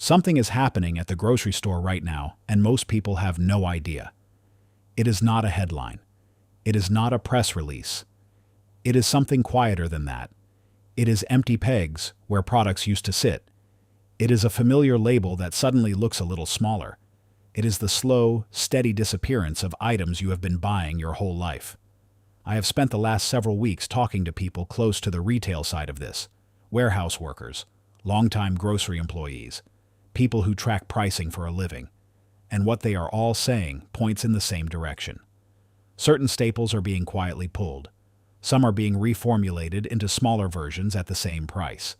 Something is happening at the grocery store right now, and most people have no idea. It is not a headline. It is not a press release. It is something quieter than that. It is empty pegs where products used to sit. It is a familiar label that suddenly looks a little smaller. It is the slow, steady disappearance of items you have been buying your whole life. I have spent the last several weeks talking to people close to the retail side of this: warehouse workers, longtime grocery employees, people who track pricing for a living, and what they are all saying points in the same direction. Certain staples are being quietly pulled. Some are being reformulated into smaller versions at the same price.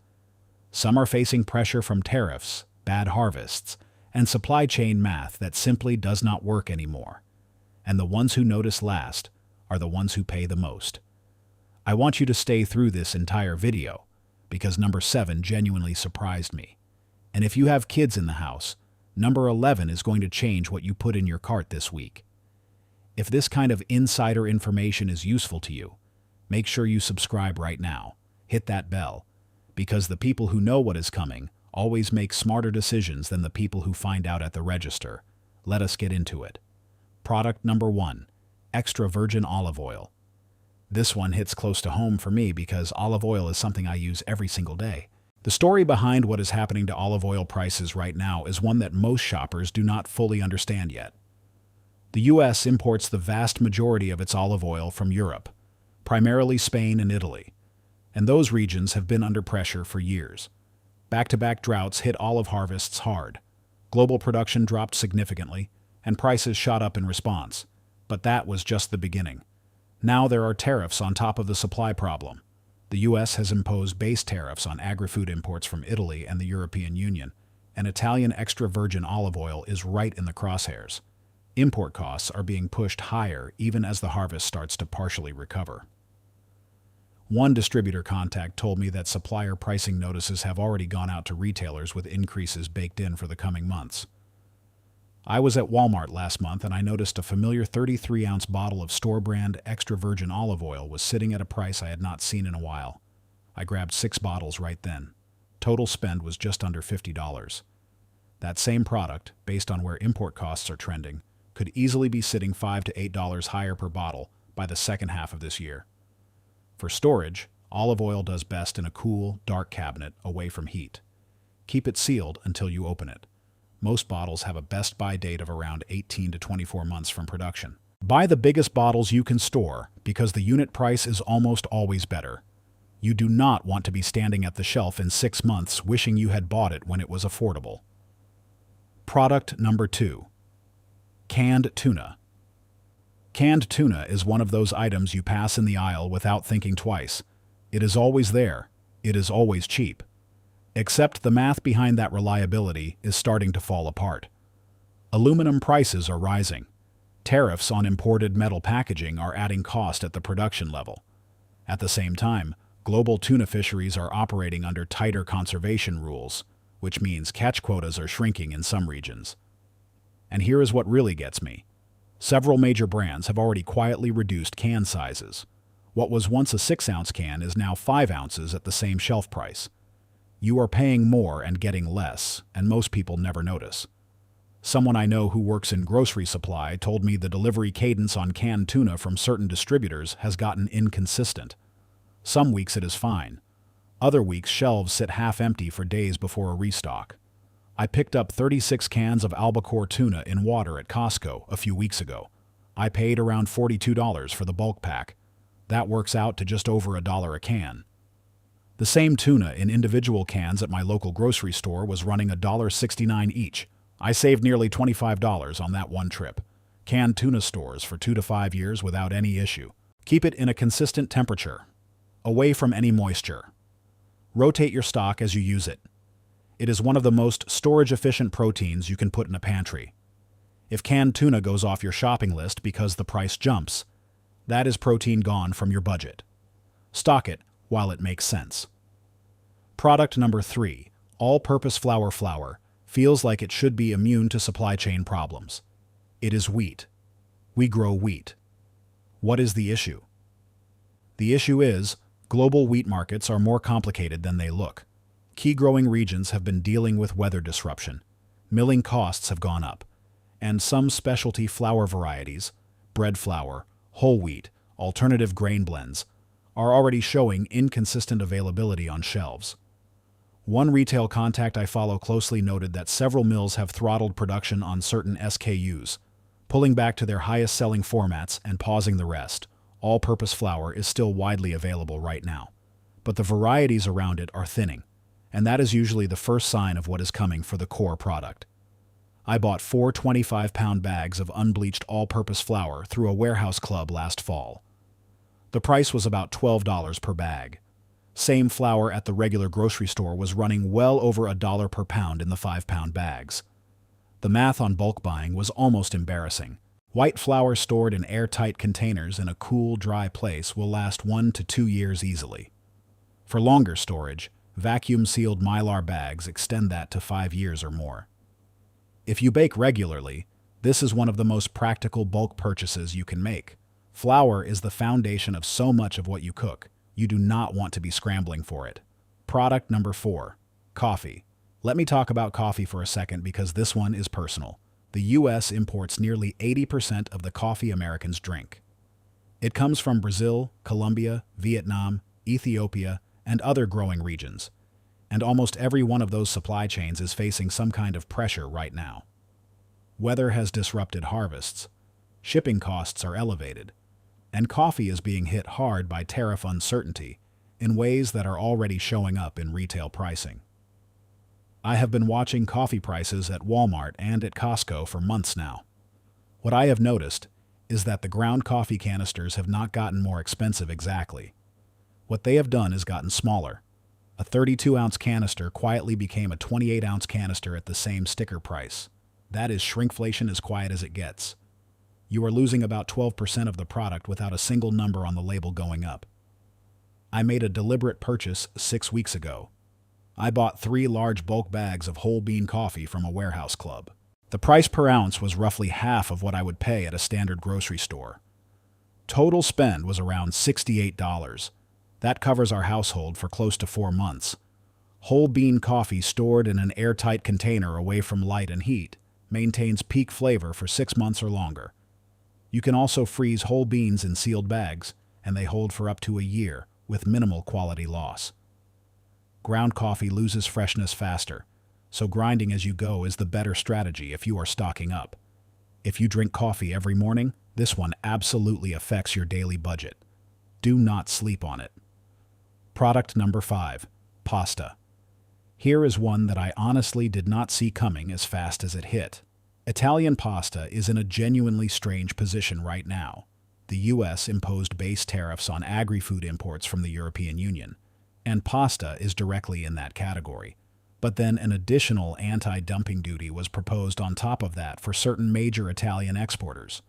Some are facing pressure from tariffs, bad harvests, and supply chain math that simply does not work anymore. And the ones who notice last are the ones who pay the most. I want you to stay through this entire video, because number 7 genuinely surprised me. And if you have kids in the house, number 11 is going to change what you put in your cart this week. If this kind of insider information is useful to you, make sure you subscribe right now. Hit that bell, because the people who know what is coming always make smarter decisions than the people who find out at the register. Let us get into it. Product number 1, extra virgin olive oil. This one hits close to home for me because olive oil is something I use every single day. The story behind what is happening to olive oil prices right now is one that most shoppers do not fully understand yet. The U.S. imports the vast majority of its olive oil from Europe, primarily Spain and Italy, and those regions have been under pressure for years. Back-to-back droughts hit olive harvests hard. Global production dropped significantly, and prices shot up in response. But that was just the beginning. Now there are tariffs on top of the supply problem. The U.S. has imposed base tariffs on agri-food imports from Italy and the European Union, and Italian extra virgin olive oil is right in the crosshairs. Import costs are being pushed higher even as the harvest starts to partially recover. One distributor contact told me that supplier pricing notices have already gone out to retailers with increases baked in for the coming months. I was at Walmart last month and I noticed a familiar 33-ounce bottle of store-brand extra virgin olive oil was sitting at a price I had not seen in a while. I grabbed 6 bottles right then. Total spend was just under $50. That same product, based on where import costs are trending, could easily be sitting $5 to $8 higher per bottle by the second half of this year. For storage, olive oil does best in a cool, dark cabinet away from heat. Keep it sealed until you open it. Most bottles have a best-by date of around 18 to 24 months from production. Buy the biggest bottles you can store because the unit price is almost always better. You do not want to be standing at the shelf in 6 months wishing you had bought it when it was affordable. Product number 2, canned tuna. Canned tuna is one of those items you pass in the aisle without thinking twice. It is always there. It is always cheap. Except the math behind that reliability is starting to fall apart. Aluminum prices are rising. Tariffs on imported metal packaging are adding cost at the production level. At the same time, global tuna fisheries are operating under tighter conservation rules, which means catch quotas are shrinking in some regions. And here is what really gets me. Several major brands have already quietly reduced can sizes. What was once a 6-ounce can is now 5 ounces at the same shelf price. You are paying more and getting less, and most people never notice. Someone I know who works in grocery supply told me the delivery cadence on canned tuna from certain distributors has gotten inconsistent. Some weeks it is fine. Other weeks shelves sit half empty for days before a restock. I picked up 36 cans of albacore tuna in water at Costco a few weeks ago. I paid around $42 for the bulk pack. That works out to just over $1 a can. The same tuna in individual cans at my local grocery store was running $1.69 each. I saved nearly $25 on that one trip. Canned tuna stores for 2 to 5 years without any issue. Keep it in a consistent temperature, away from any moisture. Rotate your stock as you use it. It is one of the most storage-efficient proteins you can put in a pantry. If canned tuna goes off your shopping list because the price jumps, that is protein gone from your budget. Stock it while it makes sense. Product number 3, all-purpose flour feels like it should be immune to supply chain problems. It is wheat. We grow wheat. What is the issue? The issue is, global wheat markets are more complicated than they look. Key growing regions have been dealing with weather disruption. Milling costs have gone up, and some specialty flour varieties, bread flour, whole wheat, alternative grain blends, are already showing inconsistent availability on shelves. One retail contact I follow closely noted that several mills have throttled production on certain SKUs, pulling back to their highest-selling formats and pausing the rest. All-purpose flour is still widely available right now, but the varieties around it are thinning, and that is usually the first sign of what is coming for the core product. I bought 4 25-pound bags of unbleached all-purpose flour through a warehouse club last fall. The price was about $12 per bag. Same flour at the regular grocery store was running well over $1 per pound in the 5-pound bags. The math on bulk buying was almost embarrassing. White flour stored in airtight containers in a cool, dry place will last 1 to 2 years easily. For longer storage, vacuum-sealed Mylar bags extend that to 5 years or more. If you bake regularly, this is one of the most practical bulk purchases you can make. Flour is the foundation of so much of what you cook. You do not want to be scrambling for it. Product number 4. Coffee. Let me talk about coffee for a second because this one is personal. The U.S. imports nearly 80% of the coffee Americans drink. It comes from Brazil, Colombia, Vietnam, Ethiopia, and other growing regions, and almost every one of those supply chains is facing some kind of pressure right now. Weather has disrupted harvests, shipping costs are elevated, and coffee is being hit hard by tariff uncertainty in ways that are already showing up in retail pricing. I have been watching coffee prices at Walmart and at Costco for months now. What I have noticed is that the ground coffee canisters have not gotten more expensive exactly. What they have done is gotten smaller. A 32-ounce canister quietly became a 28-ounce canister at the same sticker price. That is shrinkflation as quiet as it gets. You are losing about 12% of the product without a single number on the label going up. I made a deliberate purchase 6 weeks ago. I bought 3 large bulk bags of whole bean coffee from a warehouse club. The price per ounce was roughly half of what I would pay at a standard grocery store. Total spend was around $68. That covers our household for close to 4 months. Whole bean coffee stored in an airtight container away from light and heat maintains peak flavor for 6 months or longer. You can also freeze whole beans in sealed bags, and they hold for up to a year with minimal quality loss. Ground coffee loses freshness faster, so grinding as you go is the better strategy if you are stocking up. If you drink coffee every morning, this one absolutely affects your daily budget. Do not sleep on it. Product number 5. Pasta. Here is one that I honestly did not see coming as fast as it hit. Italian pasta is in a genuinely strange position right now. The U.S. imposed base tariffs on agri-food imports from the European Union, and pasta is directly in that category. But then an additional anti-dumping duty was proposed on top of that for certain major Italian exporters.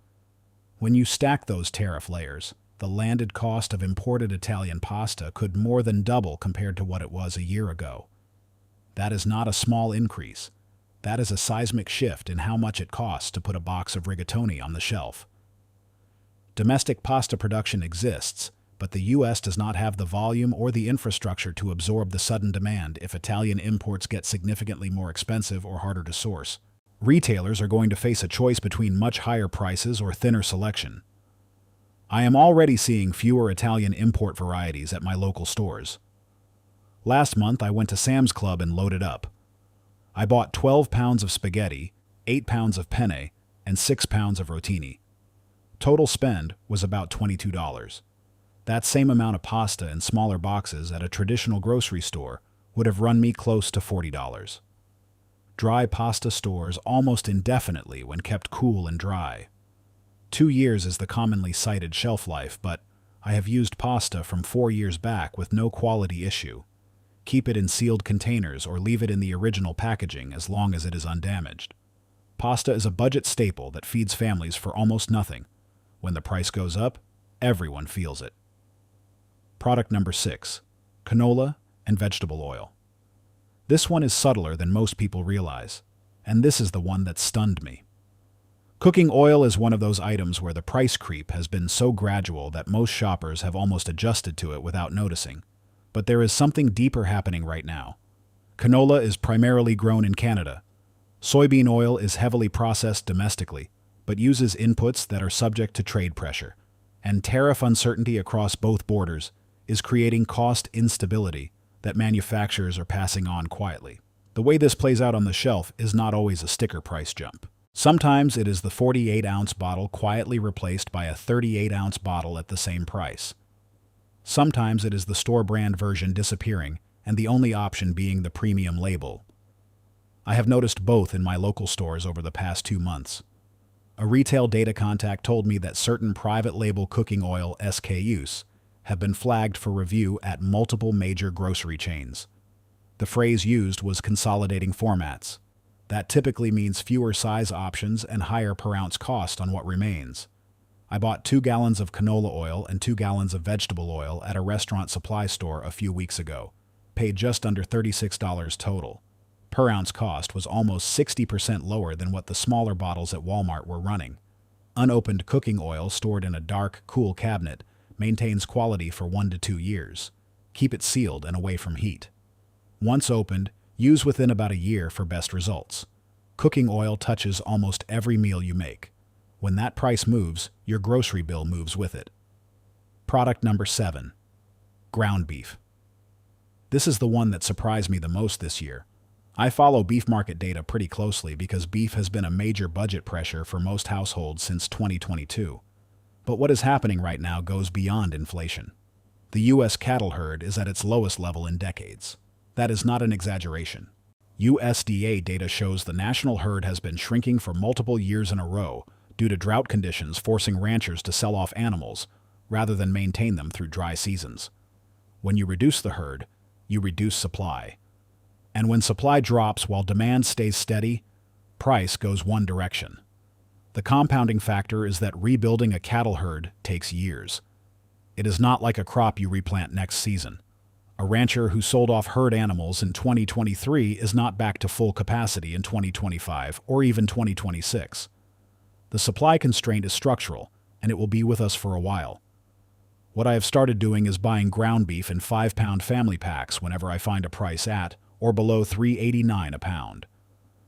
When you stack those tariff layers, the landed cost of imported Italian pasta could more than double compared to what it was a year ago. That is not a small increase. That is a seismic shift in how much it costs to put a box of rigatoni on the shelf. Domestic pasta production exists, but the U.S. does not have the volume or the infrastructure to absorb the sudden demand if Italian imports get significantly more expensive or harder to source. Retailers are going to face a choice between much higher prices or thinner selection. I am already seeing fewer Italian import varieties at my local stores. Last month I went to Sam's Club and loaded up. I bought 12 pounds of spaghetti, 8 pounds of penne, and 6 pounds of rotini. Total spend was about $22. That same amount of pasta in smaller boxes at a traditional grocery store would have run me close to $40. Dry pasta stores almost indefinitely when kept cool and dry. 2 years is the commonly cited shelf life, but I have used pasta from 4 years back with no quality issue. Keep it in sealed containers or leave it in the original packaging as long as it is undamaged. Pasta is a budget staple that feeds families for almost nothing. When the price goes up, everyone feels it. Product number 6. Canola and vegetable oil. This one is subtler than most people realize, and this is the one that stunned me. Cooking oil is one of those items where the price creep has been so gradual that most shoppers have almost adjusted to it without noticing. But there is something deeper happening right now. Canola is primarily grown in Canada. Soybean oil is heavily processed domestically, but uses inputs that are subject to trade pressure. And tariff uncertainty across both borders is creating cost instability that manufacturers are passing on quietly. The way this plays out on the shelf is not always a sticker price jump. Sometimes it is the 48-ounce bottle quietly replaced by a 38-ounce bottle at the same price. Sometimes it is the store brand version disappearing and the only option being the premium label. I have noticed both in my local stores over the past 2 months. A retail data contact told me that certain private label cooking oil SKUs have been flagged for review at multiple major grocery chains. The phrase used was consolidating formats. That typically means fewer size options and higher per ounce cost on what remains. I bought 2 gallons of canola oil and 2 gallons of vegetable oil at a restaurant supply store a few weeks ago. Paid just under $36 total. Per ounce cost was almost 60% lower than what the smaller bottles at Walmart were running. Unopened cooking oil stored in a dark, cool cabinet maintains quality for 1 to 2 years. Keep it sealed and away from heat. Once opened, use within about a year for best results. Cooking oil touches almost every meal you make. When that price moves, your grocery bill moves with it. Product number 7. Ground beef. This is the one that surprised me the most this year. I follow beef market data pretty closely because beef has been a major budget pressure for most households since 2022. But what is happening right now goes beyond inflation. The U.S. cattle herd is at its lowest level in decades. That is not an exaggeration. USDA data shows the national herd has been shrinking for multiple years in a row due to drought conditions forcing ranchers to sell off animals rather than maintain them through dry seasons. When you reduce the herd, you reduce supply. And when supply drops while demand stays steady, price goes one direction. The compounding factor is that rebuilding a cattle herd takes years. It is not like a crop you replant next season. A rancher who sold off herd animals in 2023 is not back to full capacity in 2025 or even 2026. The supply constraint is structural, and it will be with us for a while. What I have started doing is buying ground beef in 5-pound family packs whenever I find a price at or below $3.89 a pound.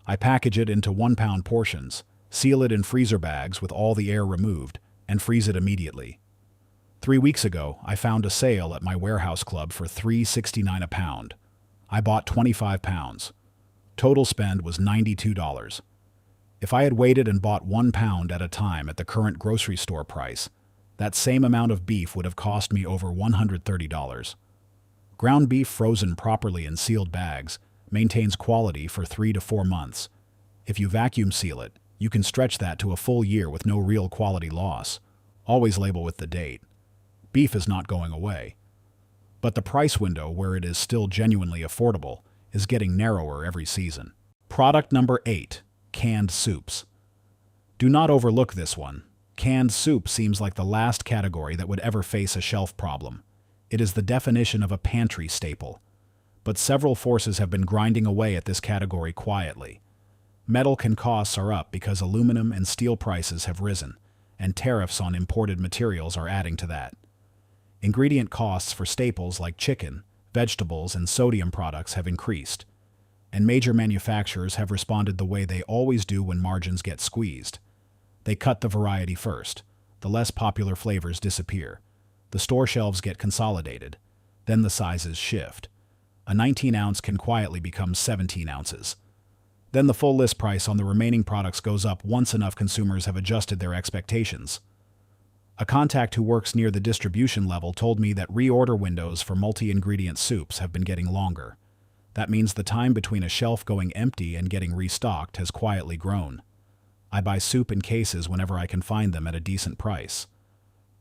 I package it into 1-pound portions, seal it in freezer bags with all the air removed, and freeze it immediately. 3 weeks ago, I found a sale at my warehouse club for $3.69 a pound. I bought 25 pounds. Total spend was $92. If I had waited and bought 1 pound at a time at the current grocery store price, that same amount of beef would have cost me over $130. Ground beef frozen properly in sealed bags maintains quality for 3 to 4 months. If you vacuum seal it, you can stretch that to a full year with no real quality loss. Always label with the date. Beef is not going away. But the price window where it is still genuinely affordable is getting narrower every season. Product number 8. Canned soups. Do not overlook this one. Canned soup seems like the last category that would ever face a shelf problem. It is the definition of a pantry staple. But several forces have been grinding away at this category quietly. Metal can costs are up because aluminum and steel prices have risen, and tariffs on imported materials are adding to that. Ingredient costs for staples like chicken, vegetables, and sodium products have increased, and major manufacturers have responded the way they always do when margins get squeezed. They cut the variety first. The less popular flavors disappear. The store shelves get consolidated. Then the sizes shift. A 19-ounce can quietly become 17 ounces. Then the full list price on the remaining products goes up once enough consumers have adjusted their expectations. A contact who works near the distribution level told me that reorder windows for multi-ingredient soups have been getting longer. That means the time between a shelf going empty and getting restocked has quietly grown. I buy soup in cases whenever I can find them at a decent price.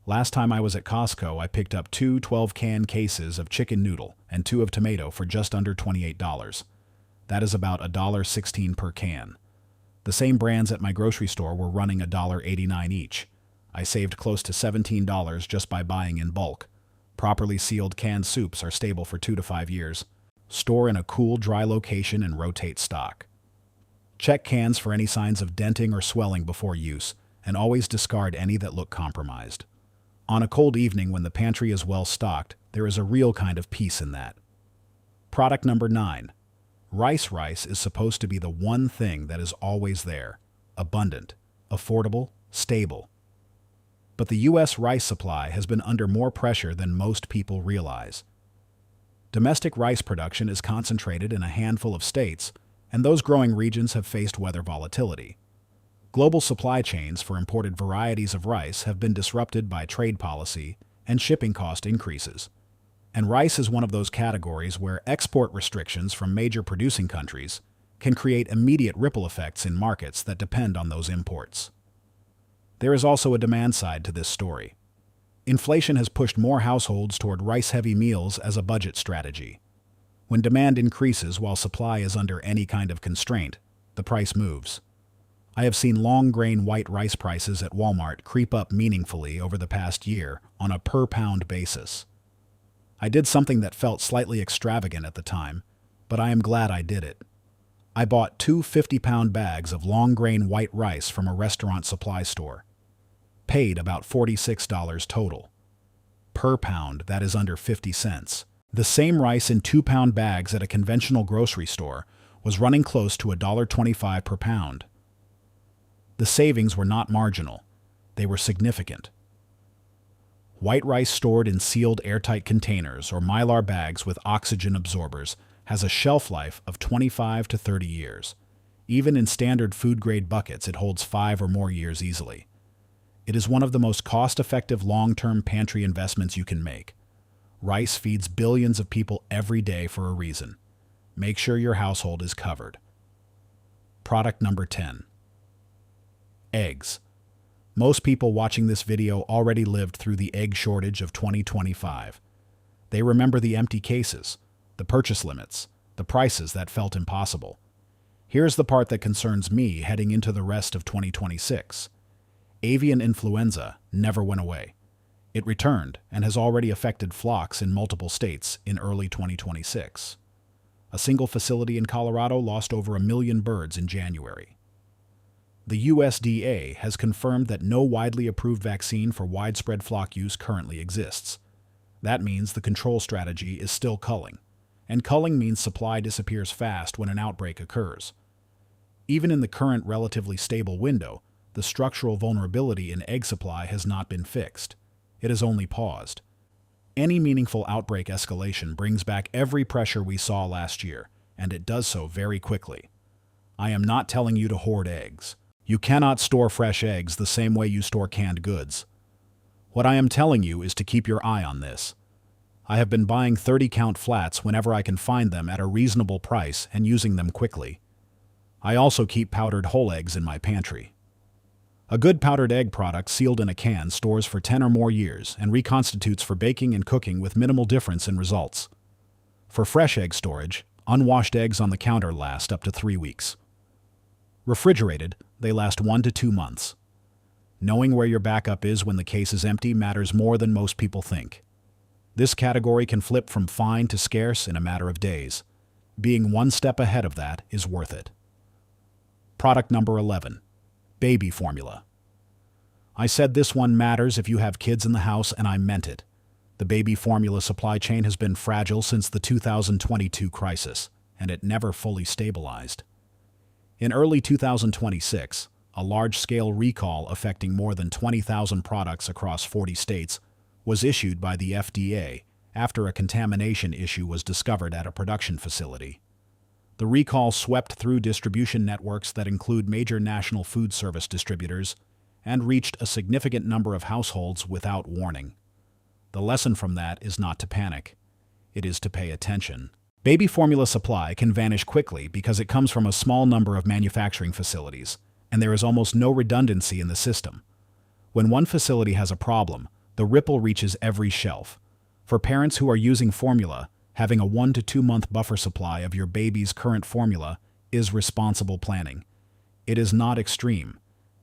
Last time I was at Costco, I picked up 2 12-can cases of chicken noodle and 2 of tomato for just under $28. That is about $1.16 per can. The same brands at my grocery store were running $1.89 each. I saved close to $17 just by buying in bulk. Properly sealed canned soups are stable for 2 to 5 years. Store in a cool, dry location and rotate stock. Check cans for any signs of denting or swelling before use, and always discard any that look compromised. On a cold evening when the pantry is well stocked, there is a real kind of peace in that. Product number 9. Rice is supposed to be the one thing that is always there, abundant, affordable, stable. But the U.S. rice supply has been under more pressure than most people realize. Domestic rice production is concentrated in a handful of states, and those growing regions have faced weather volatility. Global supply chains for imported varieties of rice have been disrupted by trade policy and shipping cost increases. And rice is one of those categories where export restrictions from major producing countries can create immediate ripple effects in markets that depend on those imports. There is also a demand side to this story. Inflation has pushed more households toward rice-heavy meals as a budget strategy. When demand increases while supply is under any kind of constraint, the price moves. I have seen long-grain white rice prices at Walmart creep up meaningfully over the past year on a per-pound basis. I did something that felt slightly extravagant at the time, but I am glad I did it. I bought 2 50-pound bags of long-grain white rice from a restaurant supply store. Paid about $46 total. Per pound, that is under 50 cents. The same rice in 2-pound bags at a conventional grocery store was running close to $1.25 per pound. The savings were not marginal. They were significant. White rice stored in sealed airtight containers or mylar bags with oxygen absorbers has a shelf life of 25 to 30 years. Even in standard food-grade buckets, it holds 5 or more years easily. It is one of the most cost-effective long-term pantry investments you can make. Rice feeds billions of people every day for a reason. Make sure your household is covered. Product number 10. Eggs. Most people watching this video already lived through the egg shortage of 2025. They remember the empty cases, the purchase limits, the prices that felt impossible. Here's the part that concerns me heading into the rest of 2026. Avian influenza never went away. It returned and has already affected flocks in multiple states in early 2026. A single facility in Colorado lost over 1 million birds in January. The USDA has confirmed that no widely approved vaccine for widespread flock use currently exists. That means the control strategy is still culling, and culling means supply disappears fast when an outbreak occurs. Even in the current relatively stable window, the structural vulnerability in egg supply has not been fixed. It has only paused. Any meaningful outbreak escalation brings back every pressure we saw last year, and it does so very quickly. I am not telling you to hoard eggs. You cannot store fresh eggs the same way you store canned goods. What I am telling you is to keep your eye on this. I have been buying 30-count flats whenever I can find them at a reasonable price and using them quickly. I also keep powdered whole eggs in my pantry. A good powdered egg product sealed in a can stores for 10 or more years and reconstitutes for baking and cooking with minimal difference in results. For fresh egg storage, unwashed eggs on the counter last up to 3 weeks. Refrigerated, they last 1 to 2 months. Knowing where your backup is when the case is empty matters more than most people think. This category can flip from fine to scarce in a matter of days. Being one step ahead of that is worth it. Product number 11. Baby formula. I said this one matters if you have kids in the house, and I meant it. The baby formula supply chain has been fragile since the 2022 crisis, and it never fully stabilized. In early 2026, a large-scale recall affecting more than 20,000 products across 40 states was issued by the FDA after a contamination issue was discovered at a production facility. The recall swept through distribution networks that include major national food service distributors and reached a significant number of households without warning. The lesson from that is not to panic. It is to pay attention. Baby formula supply can vanish quickly because it comes from a small number of manufacturing facilities, and there is almost no redundancy in the system. When one facility has a problem, the ripple reaches every shelf. For parents who are using formula, having a 1 to 2 month buffer supply of your baby's current formula is responsible planning. It is not extreme.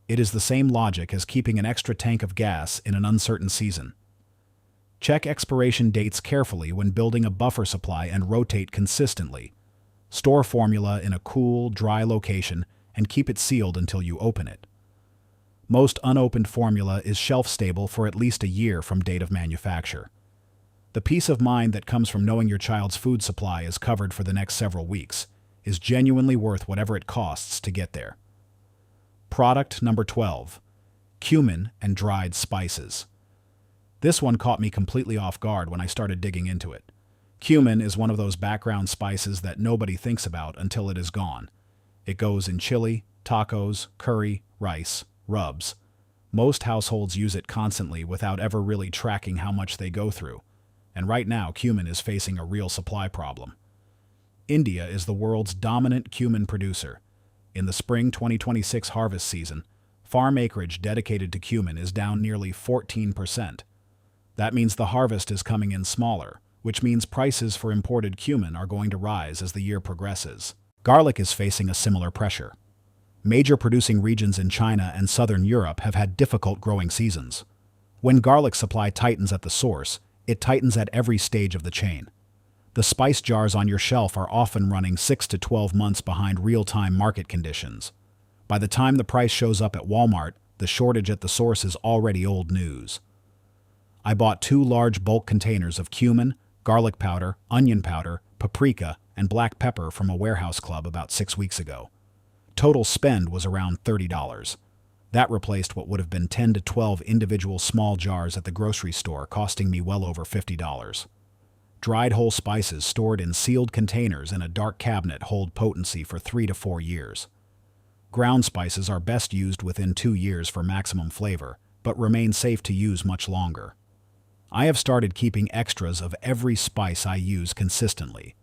It is the same logic as keeping an extra tank of gas in an uncertain season. Check expiration dates carefully when building a buffer supply and rotate consistently. Store formula in a cool, dry location and keep it sealed until you open it. Most unopened formula is shelf-stable for at least a year from date of manufacture. The peace of mind that comes from knowing your child's food supply is covered for the next several weeks is genuinely worth whatever it costs to get there. Product number 12. Cumin and dried spices. This one caught me completely off guard when I started digging into it. Cumin is one of those background spices that nobody thinks about until it is gone. It goes in chili, tacos, curry, rice, rubs. Most households use it constantly without ever really tracking how much they go through. And right now, cumin is facing a real supply problem. India is the world's dominant cumin producer. In the spring 2026 harvest season, farm acreage dedicated to cumin is down nearly 14%. That means the harvest is coming in smaller, which means prices for imported cumin are going to rise as the year progresses. Garlic is facing a similar pressure. Major producing regions in China and southern Europe have had difficult growing seasons. When garlic supply tightens at the source, it tightens at every stage of the chain. The spice jars on your shelf are often running 6 to 12 months behind real-time market conditions. By the time the price shows up at Walmart, the shortage at the source is already old news. I bought 2 large bulk containers of cumin, garlic powder, onion powder, paprika, and black pepper from a warehouse club about 6 weeks ago. Total spend was around $30. That replaced what would have been 10 to 12 individual small jars at the grocery store, costing me well over $50. Dried whole spices stored in sealed containers in a dark cabinet hold potency for 3 to 4 years. Ground spices are best used within 2 years for maximum flavor, but remain safe to use much longer. I have started keeping extras of every spice I use consistently.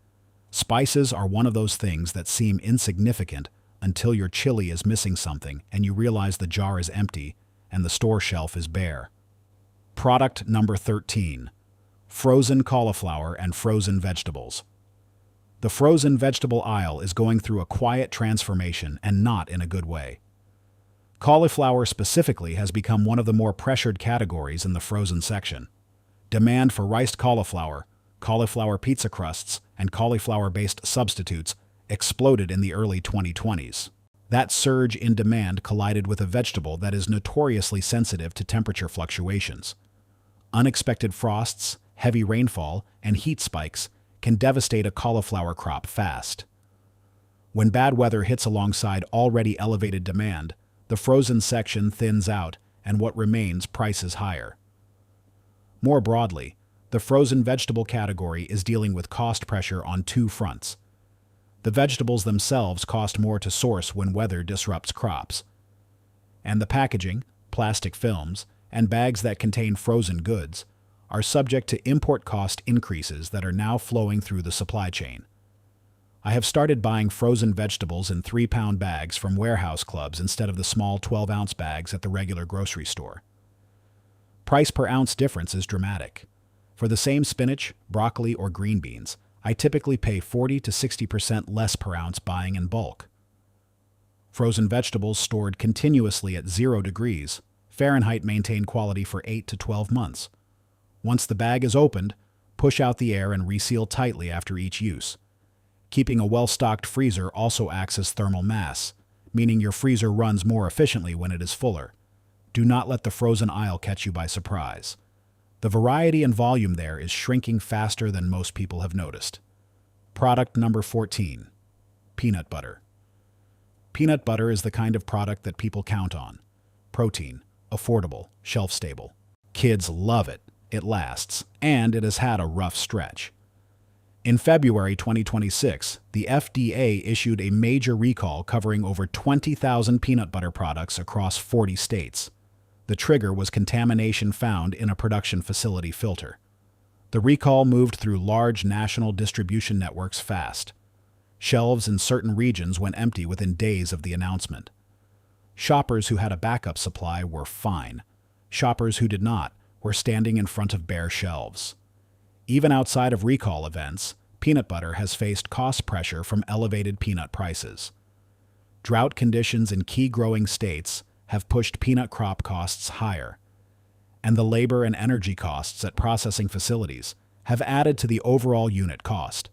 Spices are one of those things that seem insignificant until your chili is missing something and you realize the jar is empty and the store shelf is bare. Product number 13. Frozen cauliflower and frozen vegetables. The frozen vegetable aisle is going through a quiet transformation, and not in a good way. Cauliflower specifically has become one of the more pressured categories in the frozen section. Demand for riced cauliflower, cauliflower pizza crusts, and cauliflower-based substitutes exploded in the early 2020s. That surge in demand collided with a vegetable that is notoriously sensitive to temperature fluctuations. Unexpected frosts, heavy rainfall, and heat spikes can devastate a cauliflower crop fast. When bad weather hits alongside already elevated demand, the frozen section thins out and what remains prices higher. More broadly, the frozen vegetable category is dealing with cost pressure on 2 fronts. The vegetables themselves cost more to source when weather disrupts crops. And the packaging, plastic films, and bags that contain frozen goods are subject to import cost increases that are now flowing through the supply chain. I have started buying frozen vegetables in 3-pound bags from warehouse clubs instead of the small 12-ounce bags at the regular grocery store. Price per ounce difference is dramatic. For the same spinach, broccoli, or green beans, I typically pay 40 to 60% less per ounce buying in bulk. Frozen vegetables stored continuously at 0 degrees Fahrenheit maintain quality for 8 to 12 months. Once the bag is opened, push out the air and reseal tightly after each use. Keeping a well-stocked freezer also acts as thermal mass, meaning your freezer runs more efficiently when it is fuller. Do not let the frozen aisle catch you by surprise. The variety and volume there is shrinking faster than most people have noticed. Product number 14. Peanut butter. Peanut butter is the kind of product that people count on. Protein, affordable, shelf-stable. Kids love it, it lasts, and it has had a rough stretch. In February 2026, the FDA issued a major recall covering over 20,000 peanut butter products across 40 states. The trigger was contamination found in a production facility filter. The recall moved through large national distribution networks fast. Shelves in certain regions went empty within days of the announcement. Shoppers who had a backup supply were fine. Shoppers who did not were standing in front of bare shelves. Even outside of recall events, peanut butter has faced cost pressure from elevated peanut prices. Drought conditions in key growing states have pushed peanut crop costs higher, and the labor and energy costs at processing facilities have added to the overall unit cost.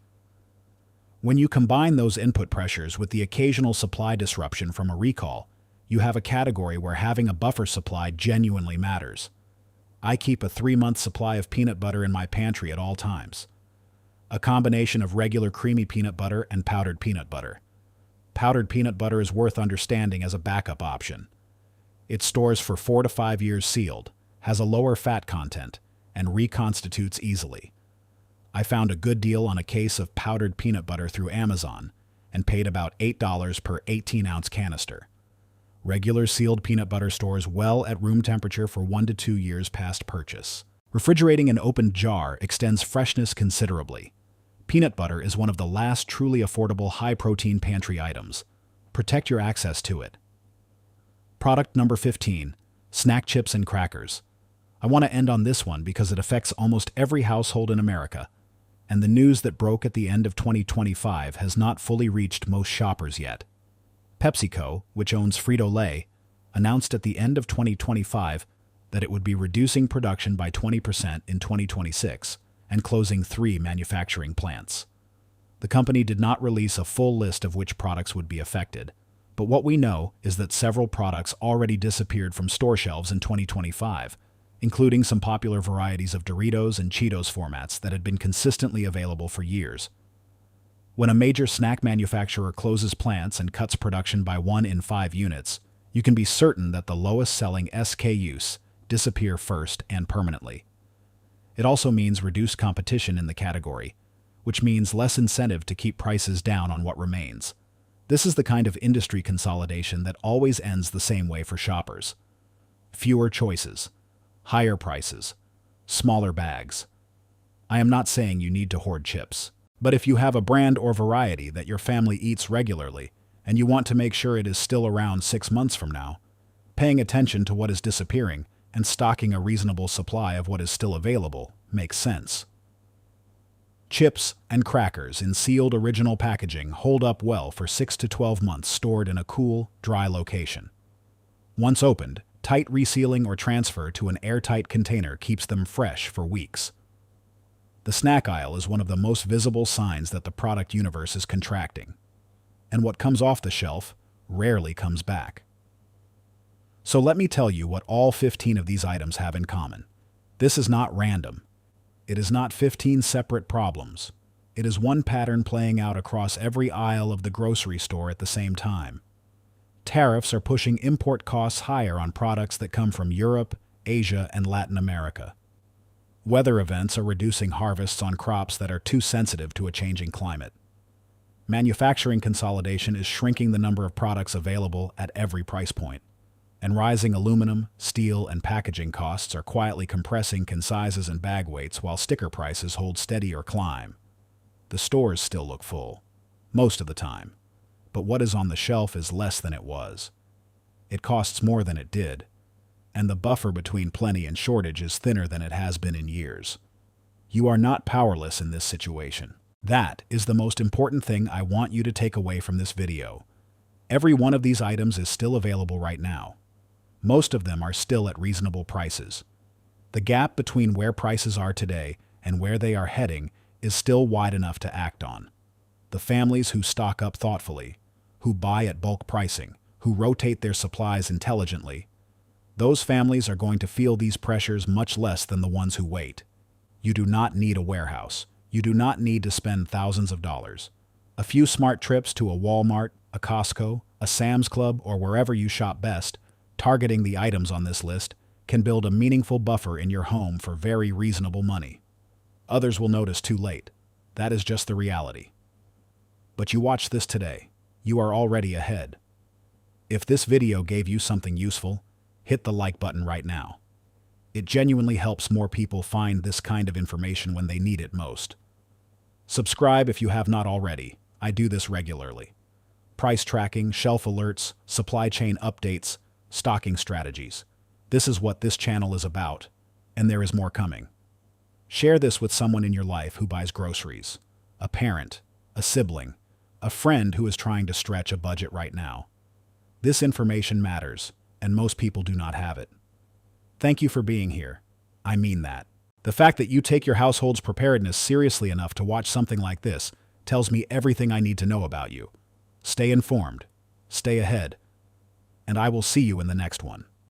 When you combine those input pressures with the occasional supply disruption from a recall, you have a category where having a buffer supply genuinely matters. I keep a 3-month supply of peanut butter in my pantry at all times. a combination of regular creamy peanut butter and powdered peanut butter. Powdered peanut butter is worth understanding as a backup option. It stores for 4 to 5 years sealed, has a lower fat content, and reconstitutes easily. I found a good deal on a case of powdered peanut butter through Amazon and paid about $8 per 18-ounce canister. Regular sealed peanut butter stores well at room temperature for 1 to 2 years past purchase. Refrigerating an opened jar extends freshness considerably. Peanut butter is one of the last truly affordable high-protein pantry items. Protect your access to it. Product number 15, snack chips and crackers. I want to end on this one because it affects almost every household in America, and the news that broke at the end of 2025 has not fully reached most shoppers yet. PepsiCo, which owns Frito-Lay, announced at the end of 2025 that it would be reducing production by 20% in 2026 and closing 3 manufacturing plants. The company did not release a full list of which products would be affected, but what we know is that several products already disappeared from store shelves in 2025, including some popular varieties of Doritos and Cheetos formats that had been consistently available for years. When a major snack manufacturer closes plants and cuts production by 1 in 5 units, you can be certain that the lowest-selling SKUs disappear first and permanently. It also means reduced competition in the category, which means less incentive to keep prices down on what remains. This is the kind of industry consolidation that always ends the same way for shoppers. Fewer choices, higher prices, smaller bags. I am not saying you need to hoard chips, but if you have a brand or variety that your family eats regularly and you want to make sure it is still around 6 months from now, paying attention to what is disappearing and stocking a reasonable supply of what is still available makes sense. Chips and crackers in sealed original packaging hold up well for 6 to 12 months stored in a cool, dry location. Once opened, tight resealing or transfer to an airtight container keeps them fresh for weeks. The snack aisle is one of the most visible signs that the product universe is contracting, and what comes off the shelf rarely comes back. So let me tell you what all 15 of these items have in common. This is not random. It is not 15 separate problems. It is one pattern playing out across every aisle of the grocery store at the same time. Tariffs are pushing import costs higher on products that come from Europe, Asia, and Latin America. Weather events are reducing harvests on crops that are too sensitive to a changing climate. Manufacturing consolidation is shrinking the number of products available at every price point. And rising aluminum, steel, and packaging costs are quietly compressing can sizes and bag weights while sticker prices hold steady or climb. The stores still look full, most of the time, but what is on the shelf is less than it was. It costs more than it did, and the buffer between plenty and shortage is thinner than it has been in years. You are not powerless in this situation. That is the most important thing I want you to take away from this video. Every one of these items is still available right now. Most of them are still at reasonable prices. The gap between where prices are today and where they are heading is still wide enough to act on. The families who stock up thoughtfully, who buy at bulk pricing, who rotate their supplies intelligently, those families are going to feel these pressures much less than the ones who wait. You do not need a warehouse. You do not need to spend thousands of dollars. A few smart trips to a Walmart, a Costco, a Sam's Club, or wherever you shop best, targeting the items on this list, can build a meaningful buffer in your home for very reasonable money. Others will notice too late. That is just the reality. But you watch this today. You are already ahead. If this video gave you something useful, hit the like button right now. It genuinely helps more people find this kind of information when they need it most. Subscribe if you have not already. I do this regularly. Price tracking, shelf alerts, supply chain updates, stocking strategies. This is what this channel is about, and there is more coming. Share this with someone in your life who buys groceries, a parent, a sibling, a friend who is trying to stretch a budget right now. This information matters, and most people do not have it. Thank you for being here. I mean that. The fact that you take your household's preparedness seriously enough to watch something like this tells me everything I need to know about you. Stay informed, stay ahead, and I will see you in the next one.